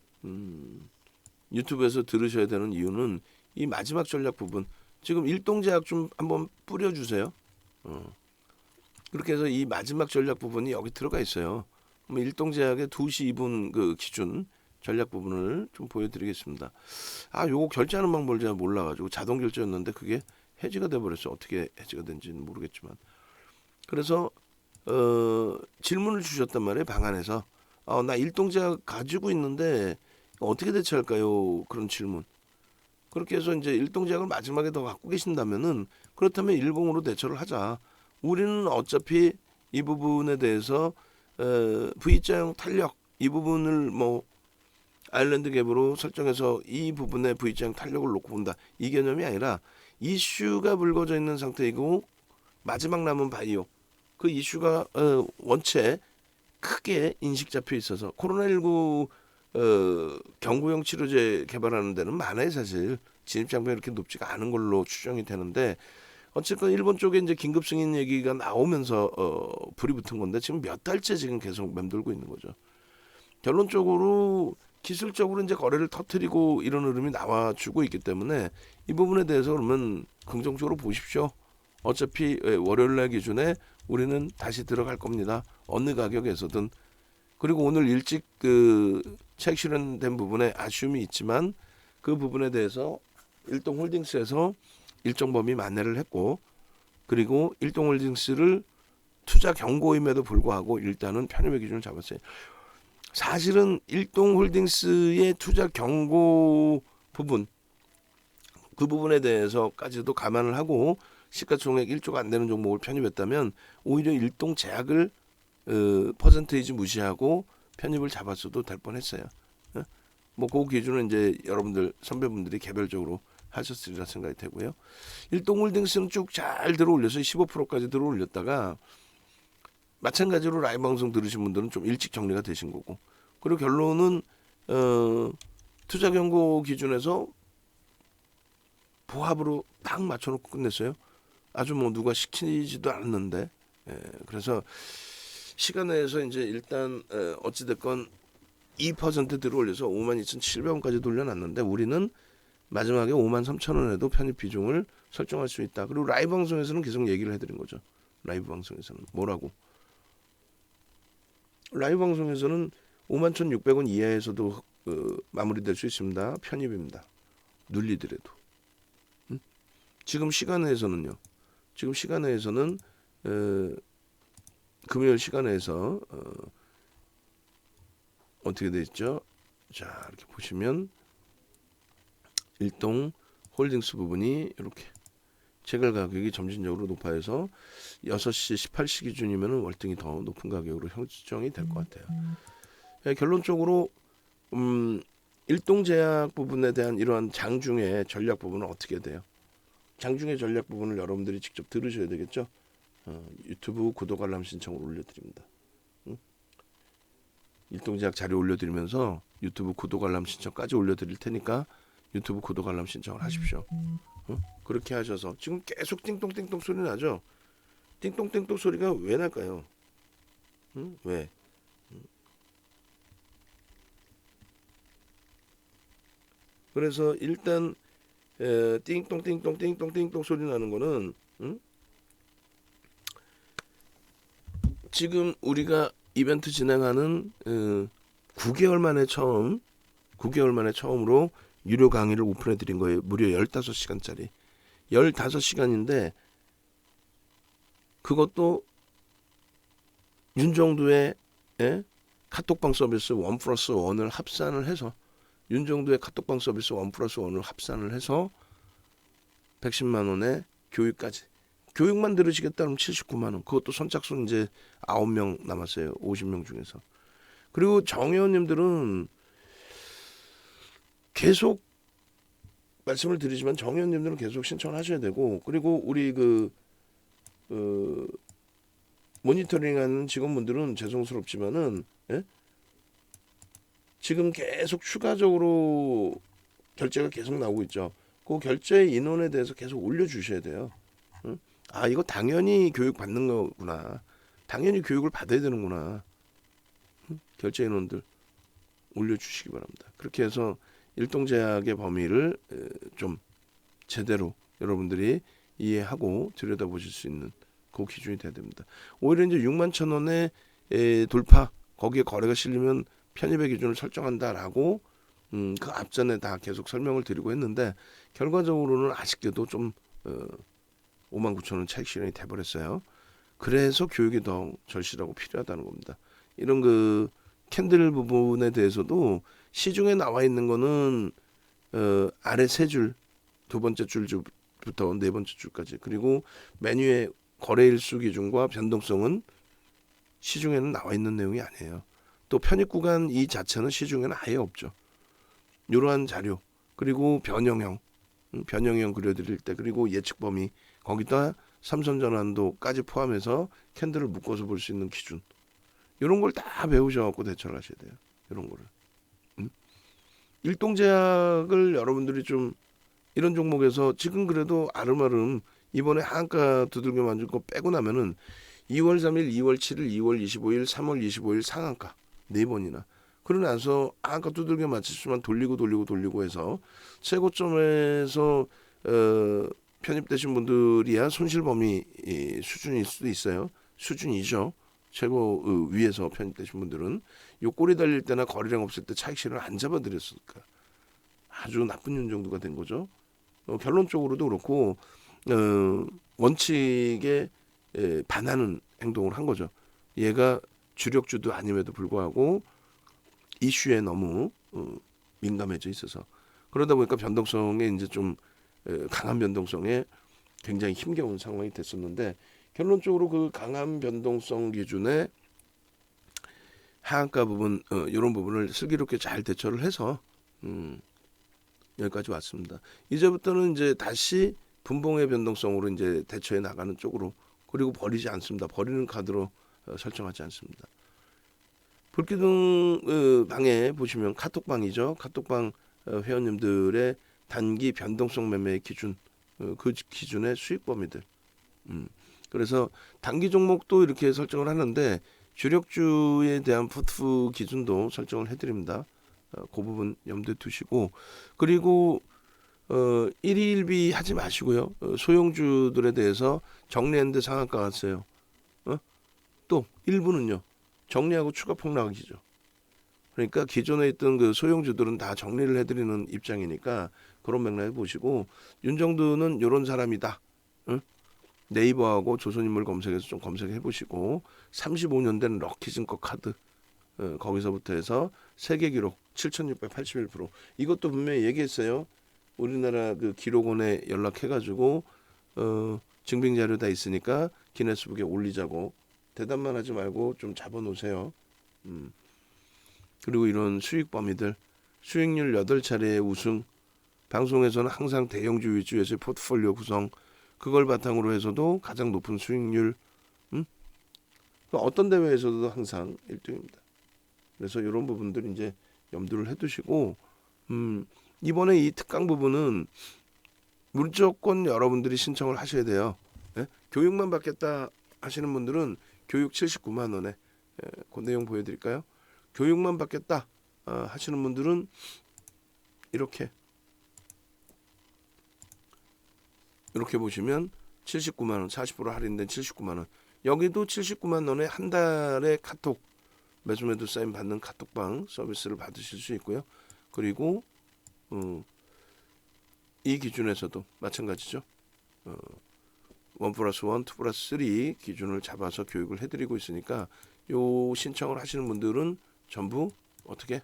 유튜브에서 들으셔야 되는 이유는 이 마지막 전략 부분 지금 일동제약 좀 한번 뿌려주세요. 그렇게 해서 이 마지막 전략 부분이 여기 들어가 있어요. 일동제약의 2시 2분 그 기준 전략 부분을 좀 보여드리겠습니다. 요거 결제하는 방법을 제가 몰라가지고 자동 결제였는데 그게 해지가 돼버렸어. 어떻게 해지가 된지는 모르겠지만 그래서 질문을 주셨단 말이에요. 방 안에서 나 일동제약 가지고 있는데 어떻게 대처할까요? 그런 질문. 그렇게 해서 이제 일동제약을 마지막에 더 갖고 계신다면은 그렇다면 일봉으로 대처를 하자. 우리는 어차피 이 부분에 대해서 V자형 탄력 이 부분을 뭐 아일랜드 갭으로 설정해서 이 부분에 V자형 탄력을 놓고 본다. 이 개념이 아니라 이슈가 불거져 있는 상태이고 마지막 남은 바이오 그 이슈가 원체 크게 인식 잡혀 있어서 코로나19 경구용 치료제 개발하는 데는 많아요. 사실 진입장벽이 이렇게 높지가 않은 걸로 추정이 되는데 어쨌건 일본 쪽에 이제 긴급 승인 얘기가 나오면서 불이 붙은 건데 지금 몇 달째 지금 계속 맴돌고 있는 거죠. 결론적으로 기술적으로 이제 거래를 터뜨리고 이런 흐름이 나와주고 있기 때문에 이 부분에 대해서 그러면 긍정적으로 보십시오. 어차피 월요일 날 기준에 우리는 다시 들어갈 겁니다. 어느 가격에서든. 그리고 오늘 일찍 그 차익 실현된 부분에 아쉬움이 있지만 그 부분에 대해서 일동홀딩스에서 일정 범위 만회를 했고, 그리고 일동홀딩스를 투자 경고임에도 불구하고 일단은 편입의 기준을 잡았어요. 사실은 일동홀딩스의 투자 경고 부분, 그 부분에 대해서까지도 감안을 하고 시가총액 1조가 안 되는 종목을 편입했다면 오히려 일동 제약을 퍼센테이지 무시하고 편입을 잡았어도 될 뻔했어요. 그 기준은 이제 여러분들 선배분들이 개별적으로 하셨으리라 생각이 되고요. 일동홀딩스는 쭉 잘 들어올려서 15%까지 들어올렸다가 마찬가지로 라이브 방송 들으신 분들은 좀 일찍 정리가 되신 거고, 그리고 결론은 투자 경고 기준에서 보합으로 딱 맞춰놓고 끝냈어요. 아주 누가 시키지도 않았는데, 그래서 시간 내에서 이제 일단 어찌됐건 2% 들어올려서 52,700원까지 돌려놨는데 우리는 마지막에 53,000원에도 편입 비중을 설정할 수 있다. 그리고 라이브 방송에서는 계속 얘기를 해드린 거죠. 라이브 방송에서는 뭐라고? 라이브 방송에서는 51,600원 이하에서도 마무리될 수 있습니다. 편입입니다. 눌리더라도. 지금 시간에서는요. 지금 시간에서는 금요일 시간에서 어떻게 돼 있죠? 자, 이렇게 보시면 일동 홀딩스 부분이 이렇게 체결 가격이 점진적으로 높아져서 6시 18시 기준이면 월등히 더 높은 가격으로 형성이 될 것 같아요. 결론적으로 일동제약 부분에 대한 이러한 장중의 전략 부분은 어떻게 돼요? 장중의 전략 부분을 여러분들이 직접 들으셔야 되겠죠. 유튜브 구독 알람 신청을 올려드립니다. 일동제약 자료 올려드리면서 유튜브 구독 알람 신청까지 올려드릴 테니까 유튜브 구독 알람 신청을 하십시오. 그렇게 하셔서 지금 계속 띵똥띵똥 소리 나죠. 띵똥띵똥 소리가 왜 날까요? 왜? 그래서 일단 띵똥띵똥띵똥띵똥 소리 나는 거는 지금 우리가 이벤트 진행하는 9개월 만에 처음으로 유료 강의를 오픈해 드린 거예요. 무려 15시간짜리. 15시간인데 그것도 윤정두의 카톡방 서비스 1+1을 합산을 해서, 윤정두의 카톡방 서비스 1+1을 합산을 해서 110만 원의 교육까지. 교육만 들으시겠다면 79만 원. 그것도 선착순 이제 9명 남았어요. 50명 중에서. 그리고 정회원님들은 계속 말씀을 드리지만 정회원님들은 계속 신청을 하셔야 되고, 그리고 우리 모니터링하는 직원분들은 죄송스럽지만은 지금 계속 추가적으로 결제가 계속 나오고 있죠. 그 결제 인원에 대해서 계속 올려주셔야 돼요. 이거 당연히 교육 받는 거구나. 당연히 교육을 받아야 되는구나. 결제 인원들 올려주시기 바랍니다. 그렇게 해서 일동제약의 범위를 좀 제대로 여러분들이 이해하고 들여다보실 수 있는 그 기준이 돼야 됩니다. 오히려 이제 61,000원의 돌파, 거기에 거래가 실리면 편입의 기준을 설정한다라고 그 앞전에 다 계속 설명을 드리고 했는데 결과적으로는 아쉽게도 좀 59,000원 차익 실현이 돼버렸어요. 그래서 교육이 더 절실하고 필요하다는 겁니다. 이런 캔들 부분에 대해서도 시중에 나와 있는 거는 아래 세 줄, 두 번째 줄부터 네 번째 줄까지, 그리고 메뉴의 거래일수 기준과 변동성은 시중에는 나와 있는 내용이 아니에요. 또 편입 구간 이 자체는 시중에는 아예 없죠. 이러한 자료, 그리고 변형형 그려드릴 때, 그리고 예측 범위, 거기다 삼선 전환도까지 포함해서 캔들을 묶어서 볼 수 있는 기준, 이런 걸 다 배우셔갖고 대처를 하셔야 돼요. 이런 거를. 일동제약을 여러분들이 좀 이런 종목에서 지금 그래도 아름아름 이번에 하한가 두들겨 맞은 거 빼고 나면은 2월 3일, 2월 7일, 2월 25일, 3월 25일 상한가 4번이나, 그러고 나서 아까 두들겨 맞췄지만 돌리고 해서 최고점에서 편입되신 분들이야 손실 범위 수준일 수도 있어요. 수준이죠. 최고 위에서 편입되신 분들은 요 꼬리 달릴 때나 거래량 없을 때 차익 실현을 안 잡아드렸을까. 아주 나쁜 윤정도가 된 거죠. 결론적으로도 그렇고 원칙에 반하는 행동을 한 거죠. 얘가 주력주도 아님에도 불구하고 이슈에 너무 민감해져 있어서 그러다 보니까 변동성에 이제 좀 강한 변동성에 굉장히 힘겨운 상황이 됐었는데 결론적으로 그 강한 변동성 기준의 하한가 부분 이런 부분을 슬기롭게 잘 대처를 해서 여기까지 왔습니다. 이제부터는 이제 다시 분봉의 변동성으로 이제 대처해 나가는 쪽으로 그리고 버리지 않습니다. 버리는 카드로 설정하지 않습니다. 불기둥 방에 보시면 카톡방이죠. 카톡방 회원님들의 단기 변동성 매매의 기준 그 기준의 수익 범위들. 그래서 단기 종목도 이렇게 설정을 하는데 주력주에 대한 포트 기준도 설정을 해드립니다. 그 부분 염두에 두시고 그리고 1위 1비 하지 마시고요. 소형주들에 대해서 정리했는데 상한가 갔어요. 또 일부는요. 정리하고 추가 폭락이죠. 그러니까 기존에 있던 그 소형주들은 다 정리를 해드리는 입장이니까 그런 맥락에 보시고 윤정두는 이런 사람이다. 네이버하고 조선인물 검색해서 좀 검색해 보시고 35년 된 럭키증권 카드 거기서부터 해서 세계 기록 7,681% 이것도 분명히 얘기했어요. 우리나라 그 기록원에 연락해가지고 증빙 자료 다 있으니까 기네스북에 올리자고 대답만 하지 말고 좀 잡아놓으세요. 그리고 이런 수익 범위들 수익률 8차례의 우승 방송에서는 항상 대형주 위주에서의 포트폴리오 구성 그걸 바탕으로 해서도 가장 높은 수익률 어떤 대회에서도 항상 1등입니다. 그래서 이런 부분들 이제 염두를 해두시고 이번에 이 특강 부분은 무조건 여러분들이 신청을 하셔야 돼요. 예? 교육만 받겠다 하시는 분들은 교육 79만 원에 그 내용 보여드릴까요? 교육만 받겠다 하시는 분들은 이렇게 보시면 79만 원, 40% 할인된 79만 원. 여기도 79만 원에 한 달에 카톡 매수매도 사인 받는 카톡방 서비스를 받으실 수 있고요. 그리고 이 기준에서도 마찬가지죠. 1+1, 2+3 기준을 잡아서 교육을 해드리고 있으니까 요 신청을 하시는 분들은 전부 어떻게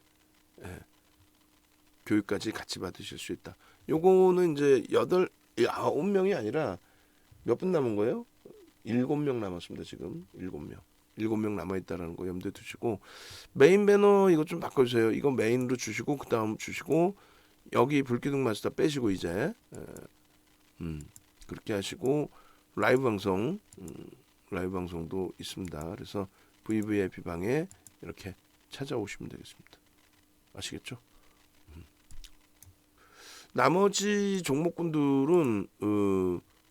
교육까지 같이 받으실 수 있다. 요거는 이제 9명이 아니라 몇 분 남은 거예요? 7명 남았습니다. 지금 7명 남아있다는 거 염두에 두시고 메인 배너 이거 좀 바꿔주세요. 이거 메인으로 주시고 그 다음 주시고 여기 불기둥 마스터 빼시고 이제 그렇게 하시고 라이브 방송도 있습니다. 그래서 VVIP 방에 이렇게 찾아오시면 되겠습니다. 아시겠죠? 나머지 종목군들은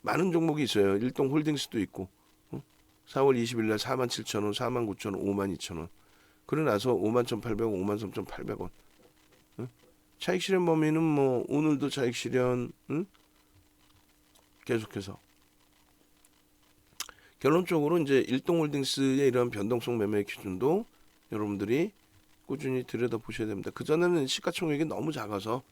많은 종목이 있어요. 일동 홀딩스도 있고 4월 20일 날 47,000원, 49,000원, 52,000원. 그러고 나서 51,800원, 53,800원. 차익 실현 범위는 뭐 오늘도 차익 실현 계속해서 결론적으로 이제 일동홀딩스의 이런 변동성 매매 기준도 여러분들이 꾸준히 들여다 보셔야 됩니다. 그 전에는 시가총액이 너무 작아서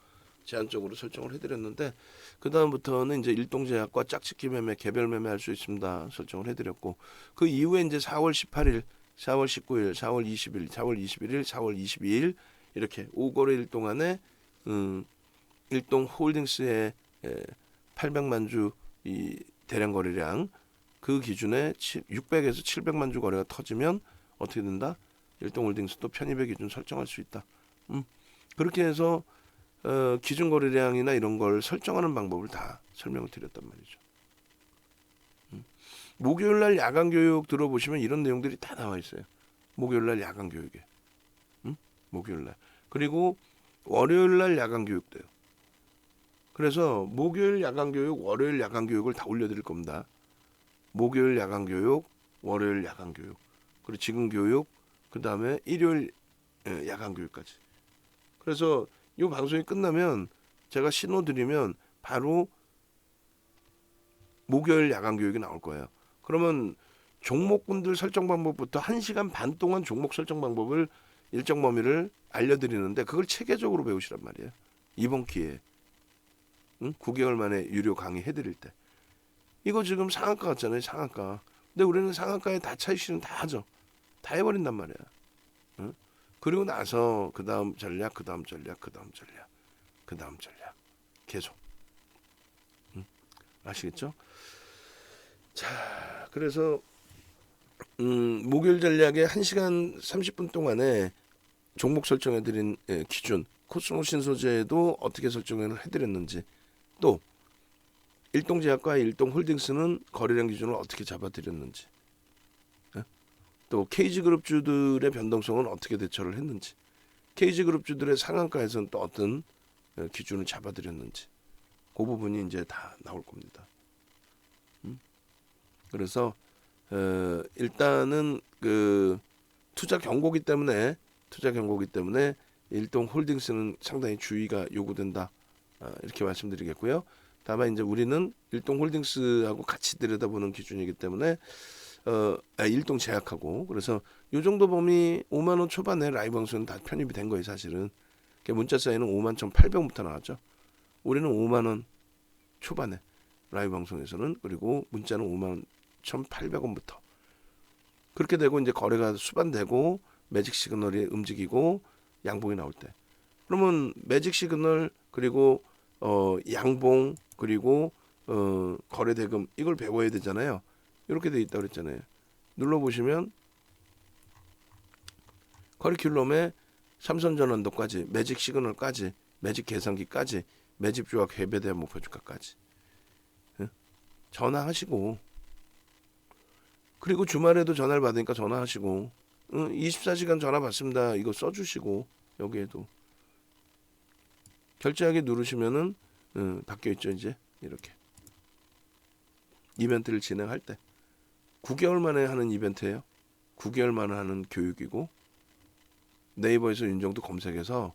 제한적으로 설정을 해드렸는데 그 다음부터는 이제 일동제약과 짝짓기 매매, 개별 매매할 수 있습니다. 설정을 해드렸고 그 이후에 이제 4월 18일, 4월 19일, 4월 20일, 4월 21일, 4월 22일 이렇게 5거래일 동안에 일동 홀딩스의 800만 주 이 대량 거래량 그 기준에 600에서 700만 주 거래가 터지면 어떻게 된다? 일동홀딩스도 편입의 기준 설정할 수 있다. 그렇게 해서 기준 거래량이나 이런 걸 설정하는 방법을 다 설명을 드렸단 말이죠. 목요일날 야간 교육 들어보시면 이런 내용들이 다 나와 있어요. 목요일날 야간 교육에, 목요일날 그리고 월요일날 야간 교육도요. 그래서 목요일 야간 교육, 월요일 야간 교육을 다 올려드릴 겁니다. 목요일 야간 교육, 월요일 야간 교육, 그리고 지금 교육, 그 다음에 일요일 야간 교육까지. 그래서 이 방송이 끝나면 제가 신호 드리면 바로 목요일 야간 교육이 나올 거예요. 그러면 종목군들 설정 방법부터 1시간 반 동안 종목 설정 방법을 일정 범위를 알려드리는데 그걸 체계적으로 배우시란 말이에요. 이번 기회에 9개월 만에 유료 강의 해드릴 때. 이거 지금 상한가 같잖아요. 상한가. 근데 우리는 상한가에 다 차익실현 다 하죠. 다 해버린단 말이야. 그리고 나서 그 다음 전략, 그 다음 전략, 그 다음 전략, 그 다음 전략 계속. 아시겠죠? 자, 그래서 목요일 전략에 1시간 30분 동안에 종목 설정해드린 기준, 코스모 신소재도 어떻게 설정을 해드렸는지, 또 일동제약과 일동홀딩스는 거래량 기준을 어떻게 잡아드렸는지, 또 KG그룹주들의 변동성은 어떻게 대처를 했는지, KG그룹주들의 상한가에서는 또 어떤 기준을 잡아드렸는지, 그 부분이 이제 다 나올 겁니다. 그래서 일단은 그 투자 경고기 때문에 일동홀딩스는 상당히 주의가 요구된다. 이렇게 말씀드리겠고요. 다만 이제 우리는 일동홀딩스하고 같이 들여다보는 기준이기 때문에 일동제약하고, 그래서 요 정도 범위 5만 원 초반에 라이브 방송은 다 편입이 된 거예요, 사실은. 문자 사이는 5만 1,800원부터 나왔죠. 우리는 5만 원 초반에 라이브 방송에서는, 그리고 문자는 5만 1,800원부터 그렇게 되고 이제 거래가 수반되고 매직 시그널이 움직이고 양봉이 나올 때, 그러면 매직 시그널 그리고 양봉 그리고 거래 대금 이걸 배워야 되잖아요. 이렇게 돼 있다고 그랬잖아요. 눌러보시면 커리큘럼에 삼선 전환도까지, 매직 시그널까지, 매직 계산기까지, 매집 조합 해배 대한 목표 주가까지 전화하시고, 그리고 주말에도 전화를 받으니까 전화하시고, 24시간 전화 받습니다 이거 써주시고, 여기에도 결제하기 누르시면은 바뀌어 있죠. 이제 이렇게 이벤트를 진행할 때 9개월 만에 하는 이벤트예요. 9개월 만에 하는 교육이고, 네이버에서 윤정도 검색해서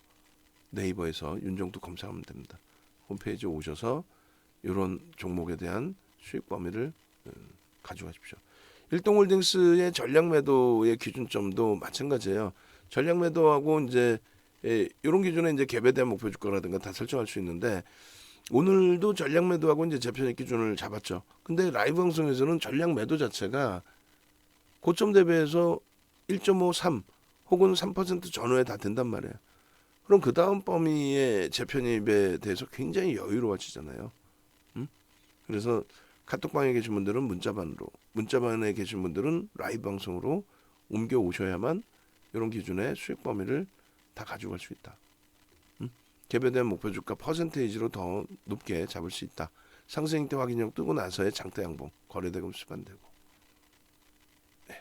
윤정도 검색하면 됩니다. 홈페이지에 오셔서 이런 종목에 대한 수익 범위를 가져가십시오. 일동홀딩스의 전략 매도의 기준점도 마찬가지예요. 전략 매도하고 이제 이런 기준에 이제 갭에 대한 목표 주가라든가 다 설정할 수 있는데, 오늘도 전략 매도하고 이제 재편익 기준을 잡았죠. 근데 라이브 방송에서는 전략 매도 자체가 고점 대비해서 1.53 혹은 3% 전후에 다 된단 말이에요. 그럼 그 다음 범위의 재편입에 대해서 굉장히 여유로워지잖아요. 그래서 카톡방에 계신 분들은 문자반으로, 문자반에 계신 분들은 라이브 방송으로 옮겨 오셔야만 이런 기준의 수익 범위를 다 가져갈 수 있다. 갭에 대한 목표 주가 퍼센테이지로 더 높게 잡을 수 있다. 상승 때 확인력 뜨고 나서의 장대 양봉, 거래대금 수반되고. 네.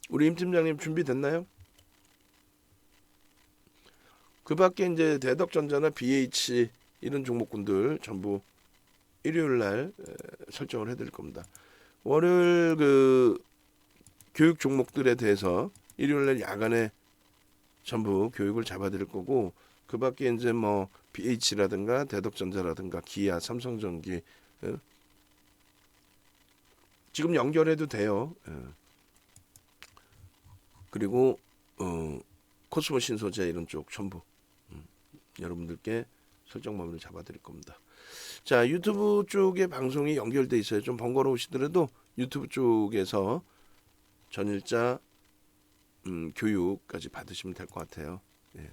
우리 임 팀장님 준비됐나요? 그 밖에 이제 대덕전자나 BH 이런 종목군들 전부 일요일 날 설정을 해드릴 겁니다. 월요일 그 교육 종목들에 대해서 일요일 날 야간에 전부 교육을 잡아드릴 거고, 그 밖에 이제 뭐 BH라든가 대덕전자라든가 기아, 삼성전기 지금 연결해도 돼요. 그리고 코스모 신소재 이런 쪽 전부 여러분들께 설정 범위를 잡아드릴 겁니다. 자, 유튜브 쪽에 방송이 연결돼 있어요. 좀 번거로우시더라도 유튜브 쪽에서 전일자 교육까지 받으시면 될 것 같아요. 예.